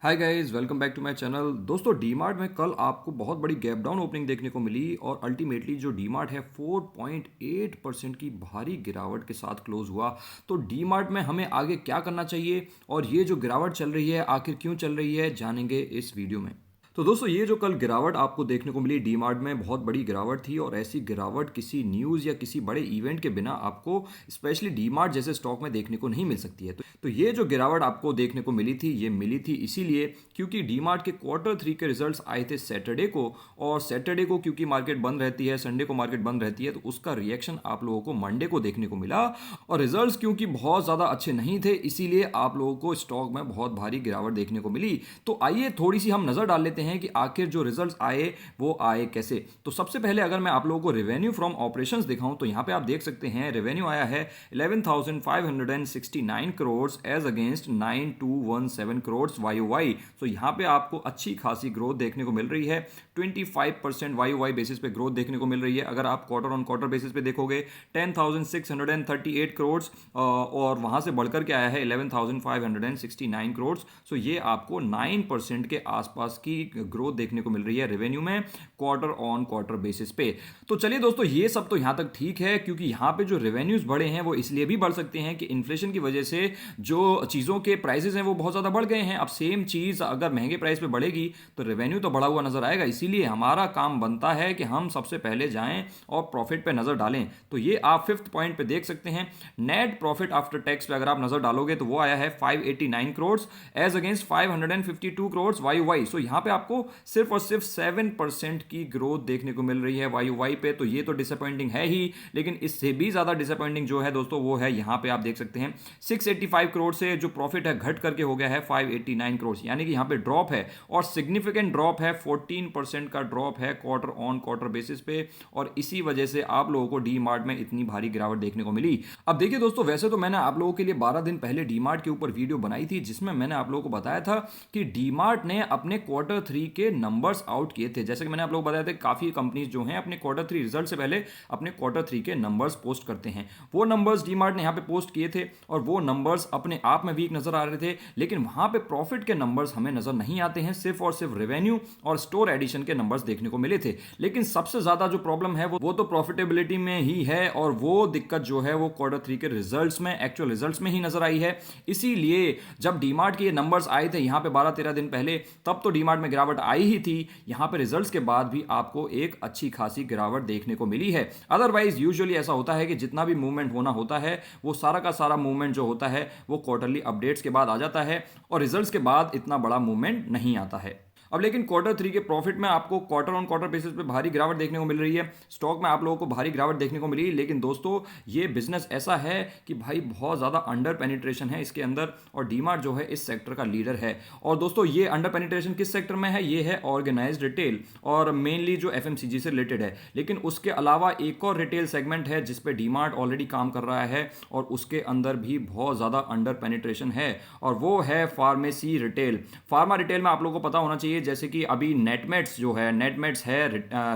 Hi guys, welcome back to my channel. दोस्तों, डीमार्ट में कल आपको बहुत बड़ी गैप डाउन ओपनिंग देखने को मिली और अल्टीमेटली जो डीमार्ट है 4.8% की भारी गिरावट के साथ क्लोज हुआ। तो डीमार्ट में हमें आगे क्या करना चाहिए और ये जो गिरावट चल रही है आखिर क्यों चल रही है, जानेंगे इस वीडियो में। तो दोस्तों, ये जो कल गिरावट आपको देखने को मिली डीमार्ट में, बहुत बड़ी गिरावट थी और ऐसी गिरावट किसी न्यूज़ या किसी बड़े इवेंट के बिना आपको स्पेशली डीमार्ट जैसे स्टॉक में देखने को नहीं मिल सकती है। तो ये जो गिरावट आपको देखने को मिली थी, ये मिली थी इसीलिए क्योंकि डीमार्ट के क्वार्टर 3 के रिजल्ट्स आए थे सैटरडे को, और सैटरडे को क्योंकि मार्केट बंद रहती है, संडे को मार्केट बंद रहती है, तो उसका रिएक्शन आप लोगों को मंडे को देखने को मिला। और रिजल्ट्स क्योंकि बहुत ज़्यादा अच्छे नहीं थे, इसीलिए आप लोगों को स्टॉक में बहुत भारी गिरावट देखने को मिली। तो आइए थोड़ी सी हम नज़र डाल लेते हैं कि आखिर जो रिजल्ट्स आए वो आए कैसे। तो सबसे पहले अगर मैं आप लोगों को रेवेन्यू फ्रॉम ऑपरेशंस दिखाऊं तो यहाँ पे आप देख सकते हैं रेवेन्यू आया है 11,569 crore as against 9,217 crore YOY। तो यहाँ पे आपको अच्छी खासी ग्रोथ देखने को मिल रही है। 25% YOY बेसिस पे ग्रोथ देखने को मिल रही है। अगर आप क्वार्टर ऑन क्वार्टर बेसिस पे देखोगे 10,638 करोड़ और वहां से बढ़कर के आया है 11,569 करोड़। सो ये आपको 9% के आसपास की ग्रोथ देखने को मिल रही है रेवेन्यू में क्वार्टर ऑन क्वार्टर बेसिस पे। तो चलिए दोस्तों, ये सब तो यहां तक ठीक है क्योंकि यहां पे जो रेवेन्यूज बढ़े हैं वो इसलिए भी बढ़ सकते हैं कि इन्फ्लेशन की वजह से जो चीज़ों के प्राइसेस हैं वो बहुत ज़्यादा बढ़ गए हैं। अब सेम चीज़ अगर महंगे प्राइस पे बढ़ेगी तो रेवेन्यू तो बढ़ा हुआ नजर आएगा। इसीलिए हमारा काम बनता है कि हम सबसे पहले जाएं और प्रॉफिट पे नज़र डालें। तो ये आप 5th पॉइंट पे देख सकते हैं। नेट प्रॉफिट आफ्टर टैक्स पे अगर आप नज़र डालोगे तो वो आया है 589 crore as against 552 crore YOY। So यहाँ पे आपको सिर्फ और सिर्फ 7% की ग्रोथ देखने को मिल रही है YOY पे। तो ये तो डिसअपॉइंटिंग है ही, लेकिन इससे भी ज़्यादा डिसअपॉइंटिंग जो है दोस्तों वो है यहाँ पे आप देख सकते हैं 685 करोड़ से जो प्रॉफिट है घट करके हो गया है 589 करोड़। यानी कि यहाँ पे ड्रॉप है और सिग्निफिकेंट ड्रॉप है, 14% का ड्रॉप है क्वार्टर ऑन क्वार्टर बेसिस पे। और इसी वजह से आप लोगों को डी मार्ट में इतनी भारी गिरावट देखने को मिली। अब देखिए दोस्तों, वैसे तो मैंने आप लोगों के लिए 12 दिन पहले डी मार्ट के ऊपर वीडियो बनाई थी जिसमें मैंने आप लोगों को बताया था कि डी मार्ट ने अपने क्वार्टर 3 के नंबर्स आउट किए थे। जैसे कि मैंने आप लोगों को बताया था काफ़ी कंपनीज जो हैं अपने क्वार्टर 3 रिजल्ट से पहले अपने क्वार्टर 3 के नंबर्स पोस्ट करते हैं। वो नंबर्स डी मार्ट ने यहाँ पे पोस्ट किए थे और वो नंबर्स अपने आप में वीक नजर आ रहे थे, लेकिन वहां पे प्रॉफिट के नंबर्स हमें नजर नहीं आते हैं। सिर्फ और सिर्फ रेवेन्यू और स्टोर एडिशन के नंबर्स देखने को मिले थे। लेकिन सबसे ज्यादा जो प्रॉब्लम है वो तो प्रॉफिटेबिलिटी में ही है और वो दिक्कत जो है वो क्वार्टर 3 के रिजल्ट्स में, एक्चुअल रिजल्ट्स में ही नजर आई है। इसीलिए जब डीमार्ट के ये नंबर्स आए थे यहाँ पे 12-13 दिन पहले, तब तो डीमार्ट में गिरावट आई ही थी। यहाँ पे रिजल्ट्स के बाद भी आपको एक अच्छी खासी गिरावट देखने को मिली है। अदरवाइज यूजुअली ऐसा होता है कि जितना भी मूवमेंट होना होता है वो सारा का सारा मूवमेंट जो होता है वो क्वार्टरली अपडेट्स के बाद आ जाता है और रिजल्ट्स के बाद इतना बड़ा मूवमेंट नहीं आता है। अब लेकिन क्वार्टर 3 के प्रॉफिट में आपको क्वार्टर ऑन क्वार्टर बेसिस पे भारी गिरावट देखने को मिल रही है। स्टॉक में आप लोगों को भारी गिरावट देखने को मिली। लेकिन दोस्तों, ये बिजनेस ऐसा है कि भाई बहुत ज़्यादा अंडर पेनिट्रेशन है इसके अंदर और डीमार्ट जो है इस सेक्टर का लीडर है। और दोस्तों, ये अंडर पेनिट्रेशन किस सेक्टर में है? ये है ऑर्गेनाइज्ड रिटेल और मेनली जो FMCG से रिलेटेड है। लेकिन उसके अलावा एक और रिटेल सेगमेंट है जिसपे डीमार्ट ऑलरेडी काम कर रहा है और उसके अंदर भी बहुत ज़्यादा अंडर पेनिट्रेशन है और वो है फार्मेसी रिटेल। फार्मा रिटेल में आप लोगों को पता होना चाहिए, जैसे कि अभी नेटमेट्स जो है, नेटमेट्स है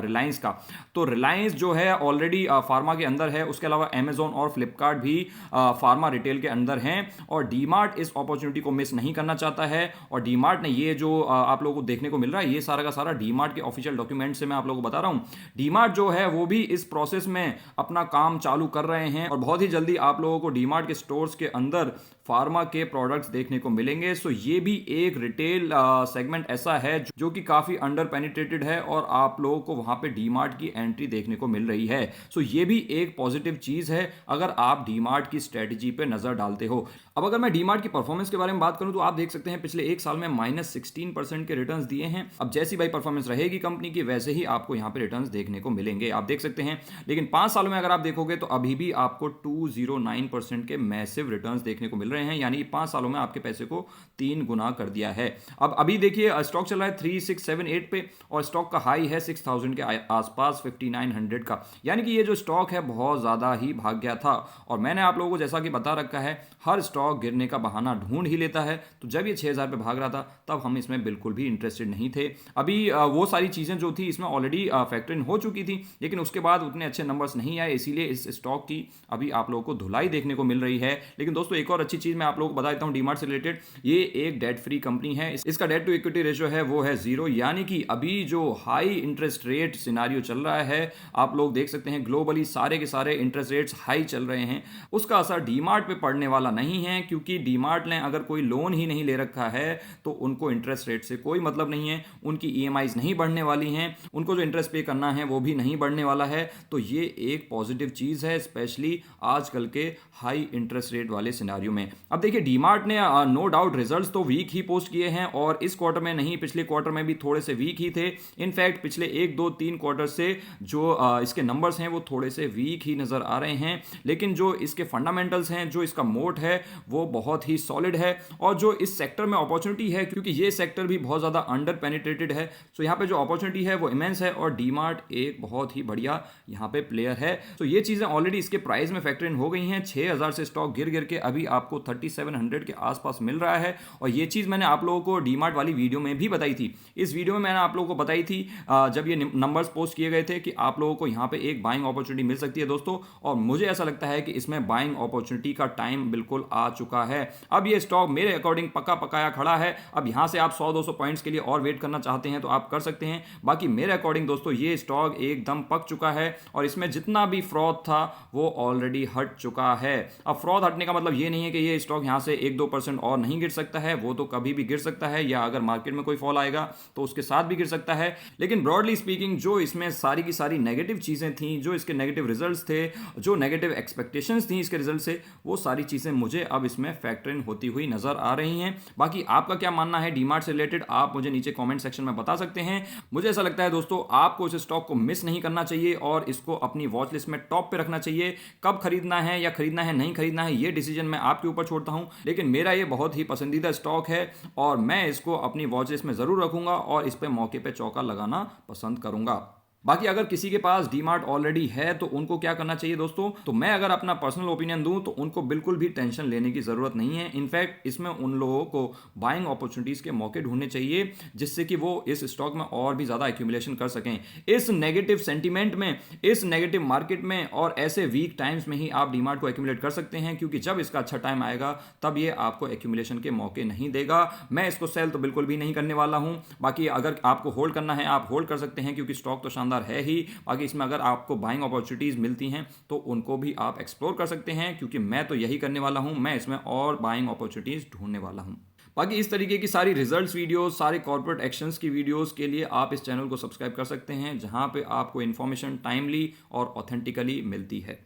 रिलायंस का, तो रिलायंस जो है ऑलरेडी फार्मा के अंदर है। उसके अलावा अमेजोन और फ्लिपकार्ट भी फार्मा रिटेल के अंदर हैं और डीमार्ट इस अपॉर्चुनिटी को मिस नहीं करना चाहता है। और डीमार्ट ने ये जो आप लोगों को देखने को मिल रहा है, ये सारा का सारा डीमार्ट के ऑफिशियल डॉक्यूमेंट से मैं आप लोगों को बता रहा हूं। डीमार्ट जो है वो भी इस प्रोसेस में अपना काम चालू कर रहे हैं और बहुत ही जल्दी आप लोगों को डीमार्ट के स्टोर्स के अंदर फार्मा के प्रोडक्ट्स देखने को मिलेंगे। सो ये भी एक रिटेल सेगमेंट ऐसा है जो कि काफी अंडर पेनिट्रेटेड है और आप लोगों को वहां पे डीमार्ट की एंट्री देखने को मिल रही है। सो ये भी एक पॉजिटिव चीज है अगर आप डीमार्ट की स्ट्रेटजी पे नजर डालते हो। अब अगर मैं डीमार्ट की परफॉर्मेंस के बारे में बात करूं तो आप देख सकते हैं पिछले एक साल में -16% के रिटर्न्स दिए हैं। अब जैसी भाई परफॉर्मेंस रहेगी कंपनी की वैसे ही आपको यहां पे रिटर्न्स देखने को मिलेंगे, आप देख सकते हैं। लेकिन 5 सालों में अगर आप देखोगे तो अभी भी आपको 209% के मैसिव रिटर्न्स देखने को मिल रहे हैं। यानी 5 सालों में आपके पैसे को 3 गुना कर दिया है। अब अभी देखिए स्टॉक चल रहा है 3678 पे और स्टॉक का हाई है 6000 के आसपास, 5900 का। यानी कि ये जो स्टॉक है बहुत ज्यादा ही भाग गया था और मैंने आप लोगों को जैसा कि बता रखा है हर स्टॉक स्टॉक गिरने का बहाना ढूंढ ही लेता है। तो जब ये 6,000 पे भाग रहा था तब हम इसमें बिल्कुल भी इंटरेस्टेड नहीं थे। अभी वो सारी चीज़ें जो थी इसमें ऑलरेडी फैक्टर इन हो चुकी थी, लेकिन उसके बाद उतने अच्छे नंबर्स नहीं आए, इसीलिए इस स्टॉक की अभी आप लोगों को धुलाई देखने को मिल रही है। लेकिन दोस्तों एक और अच्छी चीज़ मैं आप लोगों को बता देता हूँ डीमार्ट से रिलेटेड, ये एक डेट फ्री कंपनी है। इसका डेट टू इक्विटी रेशियो है वो है 0, यानी कि अभी जो हाई इंटरेस्ट रेट सिनारियो चल रहा है, आप लोग देख सकते हैं ग्लोबली सारे के सारे इंटरेस्ट रेट्स हाई चल रहे हैं, उसका असर डीमार्ट पे पड़ने वाला नहीं है, क्योंकि डीमार्ट ने अगर कोई लोन ही नहीं ले रखा है तो उनको इंटरेस्ट रेट से कोई मतलब नहीं है, उनकी ईएमआईज नहीं बढ़ने वाली हैं, उनको जो इंटरेस्ट पे करना है वो भी नहीं बढ़ने वाला है। तो ये एक पॉजिटिव चीज़ है, स्पेशली आजकल के हाई इंटरेस्ट रेट वाले सिनारियो में। अब देखिए डीमार्ट ने नो डाउट रिजल्ट्स तो वीक ही पोस्ट किए हैं, और इस क्वार्टर में नहीं, पिछले क्वार्टर में भी थोड़े से वीक ही थे। इनफैक्ट पिछले 1, 2, 3 क्वार्टर से जो इसके नंबर्स हैं वो थोड़े से वीक ही नज़र आ रहे हैं, लेकिन जो इसके फंडामेंटल्स हैं, जो इसका मोट है वो बहुत ही सॉलिड है, और जो इस सेक्टर में अपॉर्चुनिटी है, क्योंकि ये सेक्टर भी बहुत ज़्यादा अंडर पेनिट्रेटेड है, सो यहाँ पे जो अपॉर्चुनिटी है वो इमेंस है, और डीमार्ट एक बहुत ही बढ़िया यहाँ पे प्लेयर है। तो ये चीज़ें ऑलरेडी इसके प्राइस में फैक्टर इन हो गई हैं। 6,000 से स्टॉक गिर गिर के अभी आपको 3700 के आसपास मिल रहा है, और ये चीज़ मैंने आप लोगों को डीमार्ट वाली वीडियो में भी बताई थी। इस वीडियो में मैंने आप लोगों को बताई थी जब ये नंबर्स पोस्ट किए गए थे कि आप लोगों को यहाँ पे एक बाइंग अपॉर्चुनिटी मिल सकती है दोस्तों, और मुझे ऐसा लगता है कि इसमें बाइंग अपॉर्चुनिटी का टाइम बिल्कुल आ चुका है। अब ये स्टॉक मेरे अकॉर्डिंग पक्का पकाया खड़ा है। अब यहाँ से आप 100-200 पॉइंट्स के लिए और वेट करना चाहते हैं तो आप कर सकते हैं, बाकी मेरे अकॉर्डिंग दोस्तों ये स्टॉक एकदम पक चुका है, और इसमें जितना भी फ्रॉड था वो ऑलरेडी हट चुका है। अब फ्रॉड हटने का मतलब ये नहीं है कि ये स्टॉक यहाँ से 1-2% और नहीं गिर सकता है, वो तो कभी भी गिर सकता है, या अगर मार्केट में कोई फॉल आएगा तो उसके साथ भी गिर सकता है। लेकिन ब्रॉडली स्पीकिंग जो इसमें सारी की सारी नेगेटिव चीज़ें थी, जो इसके नेगेटिव रिजल्ट्स थे, जो नेगेटिव एक्सपेक्टेशंस थी इसके रिजल्ट से, वो सारी चीज़ें मुझे अब इसमें फैक्टर इन होती हुई नजर आ रही हैं। बाकी आपका क्या मानना है डीमार्ट से रिलेटेड, आप मुझे नीचे कमेंट सेक्शन में बता सकते हैं। मुझे ऐसा लगता है दोस्तों आपको इस स्टॉक को मिस नहीं करना चाहिए, और इसको अपनी वॉच लिस्ट में टॉप पे रखना चाहिए। कब खरीदना है या खरीदना है नहीं खरीदना है ये डिसीजन मैं आपके ऊपर छोड़ता हूं, लेकिन मेरा ये बहुत ही पसंदीदा स्टॉक है, और मैं इसको अपनी वॉच लिस्ट में जरूर रखूंगा, और इस पे मौके पे चौका लगाना पसंद करूंगा। बाकी अगर किसी के पास डीमार्ट ऑलरेडी है तो उनको क्या करना चाहिए दोस्तों, तो मैं अगर अपना पर्सनल ओपिनियन दूं तो उनको बिल्कुल भी टेंशन लेने की जरूरत नहीं है। इनफैक्ट इसमें उन लोगों को बाइंग अपॉर्चुनिटीज के मौके ढूंढने चाहिए, जिससे कि वो इस स्टॉक में और भी ज्यादा एक्यूमुलेशन कर सकें। इस नेगेटिव सेंटीमेंट में, इस नेगेटिव मार्केट में और ऐसे वीक टाइम्स में ही आप डीमार्ट को एक्यूमुलेट कर सकते हैं, क्योंकि जब इसका अच्छा टाइम आएगा तब ये आपको एक्यूमुलेशन के मौके नहीं देगा। मैं इसको सेल तो बिल्कुल भी नहीं करने वाला हूं। बाकी अगर आपको होल्ड करना है आप होल्ड कर सकते हैं, क्योंकि स्टॉक तो शानदार है ही। बाकी इसमें अगर आपको बाइंग अपॉर्चुनिटीज मिलती हैं तो उनको भी आप एक्सप्लोर कर सकते हैं, क्योंकि मैं तो यही करने वाला हूं, मैं इसमें और बाइंग अपॉर्चुनिटीज ढूंढने वाला हूं। बाकी इस तरीके की सारी रिजल्ट्स वीडियोस, सारे कॉर्पोरेट एक्शंस की वीडियोस के लिए आप इस चैनल को सब्सक्राइब कर सकते हैं, जहां पे आपको इन्फॉर्मेशन टाइमली और ऑथेंटिकली मिलती है।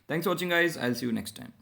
Thanks for watching guys, I will see you next time.